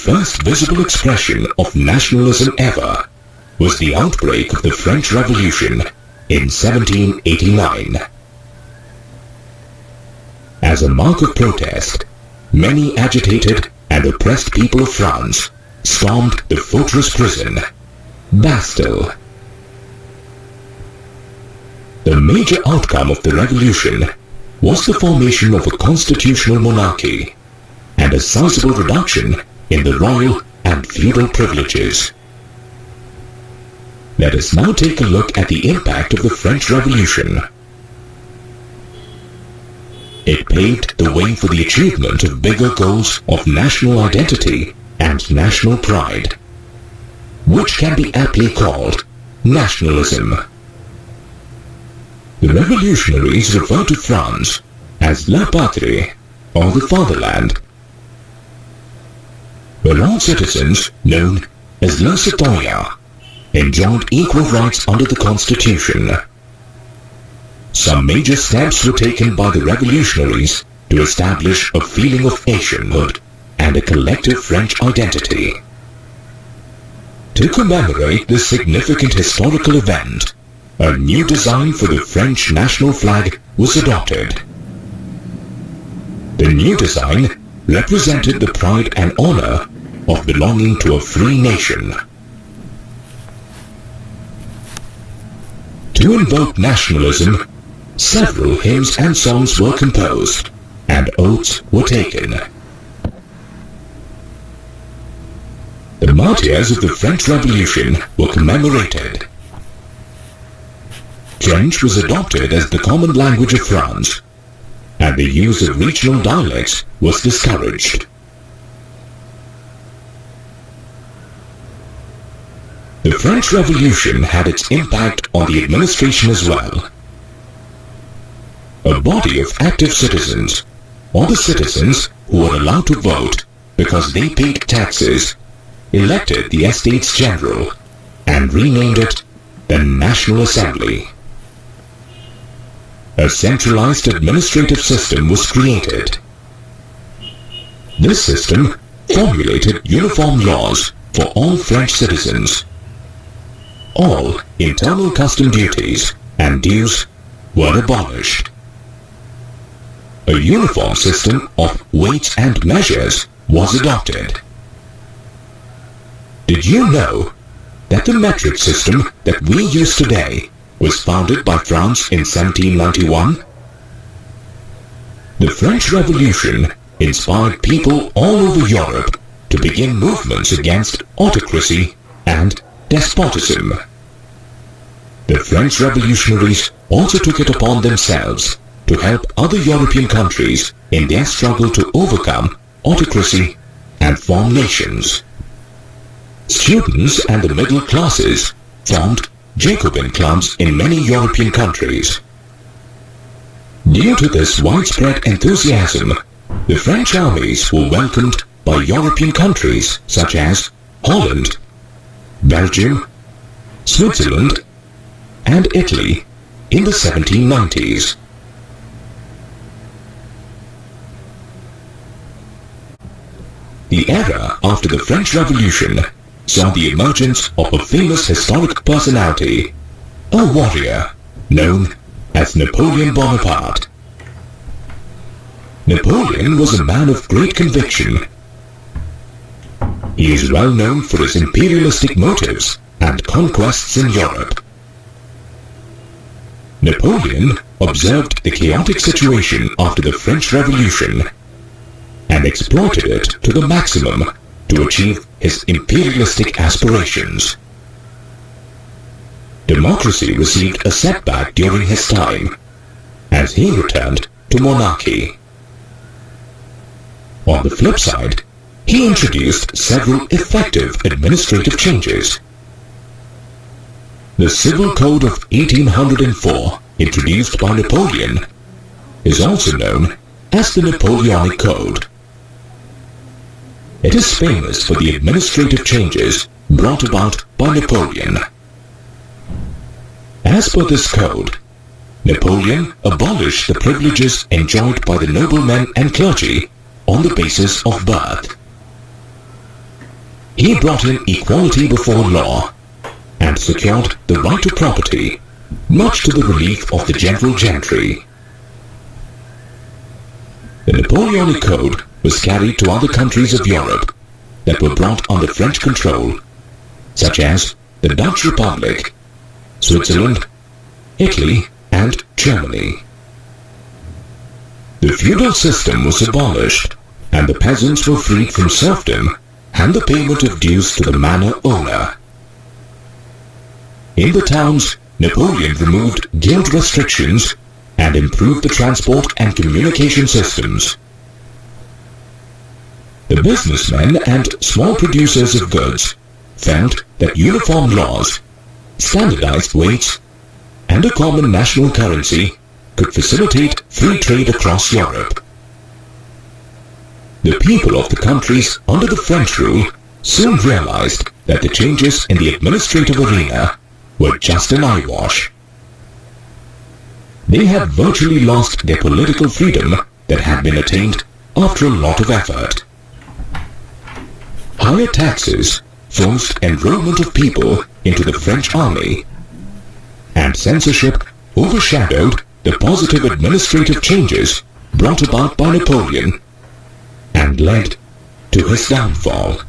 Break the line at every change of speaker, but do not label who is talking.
first visible expression of nationalism ever was the outbreak of the French Revolution in 1789. As a mark of protest, many agitated and oppressed people of France stormed the fortress prison, Bastille. The major outcome of the revolution was the formation of a constitutional monarchy and a sizable reduction in the royal and feudal privileges. Let us now take a look at the impact of the French Revolution. It paved the way for the achievement of bigger goals of national identity and national pride, which can be aptly called nationalism. The revolutionaries referred to France as La Patrie, or the fatherland, where all citizens, known as les citoyens, enjoyed equal rights under the Constitution. Some major steps were taken by the revolutionaries to establish a feeling of nationhood and a collective French identity. To commemorate this significant historical event, a new design for the French national flag was adopted. The new design represented the pride and honor of belonging to a free nation. To invoke nationalism, several hymns and songs were composed, and oaths were taken. The martyrs of the French Revolution were commemorated. French was adopted as the common language of France, and the use of regional dialects was discouraged. The French Revolution had its impact on the administration as well. A body of active citizens, or the citizens who were allowed to vote because they paid taxes, elected the Estates General and renamed it the National Assembly. A centralized administrative system was created. This system formulated uniform laws for all French citizens. All internal custom duties and dues were abolished. A uniform system of weights and measures was adopted. Did you know that the metric system that we use today was founded by France in 1791? The French Revolution inspired people all over Europe to begin movements against autocracy and despotism. The French revolutionaries also took it upon themselves to help other European countries in their struggle to overcome autocracy and form nations. Students and the middle classes formed Jacobin clubs in many European countries. Due to this widespread enthusiasm, the French armies were welcomed by European countries such as Holland, Belgium, Switzerland, and Italy in the 1790s. The era after the French Revolution saw the emergence of a famous historic personality, a warrior known as Napoleon Bonaparte. Napoleon was a man of great conviction. He is well known for his imperialistic motives and conquests in Europe. Napoleon observed the chaotic situation after the French Revolution and exploited it to the maximum to achieve his imperialistic aspirations. Democracy received a setback during his time, as he returned to monarchy. On the flip side, he introduced several effective administrative changes. The Civil Code of 1804, introduced by Napoleon, is also known as the Napoleonic Code. It is famous for the administrative changes brought about by Napoleon. As per this code, Napoleon abolished the privileges enjoyed by the noblemen and clergy on the basis of birth. He brought in equality before law and secured the right to property, much to the relief of the general gentry. The Napoleonic Code was carried to other countries of Europe that were brought under French control, such as the Dutch Republic, Switzerland, Italy, and Germany. The feudal system was abolished, and the peasants were freed from serfdom and the payment of dues to the manor owner. In the towns, Napoleon removed guild restrictions and improved the transport and communication systems. The businessmen and small producers of goods felt that uniform laws, standardized weights, and a common national currency could facilitate free trade across Europe. The people of the countries under the French rule soon realized that the changes in the administrative arena were just an eyewash. They had virtually lost their political freedom that had been attained after a lot of effort. Higher taxes forced enrollment of people into the French army, and censorship overshadowed the positive administrative changes brought about by Napoleon and led to his downfall.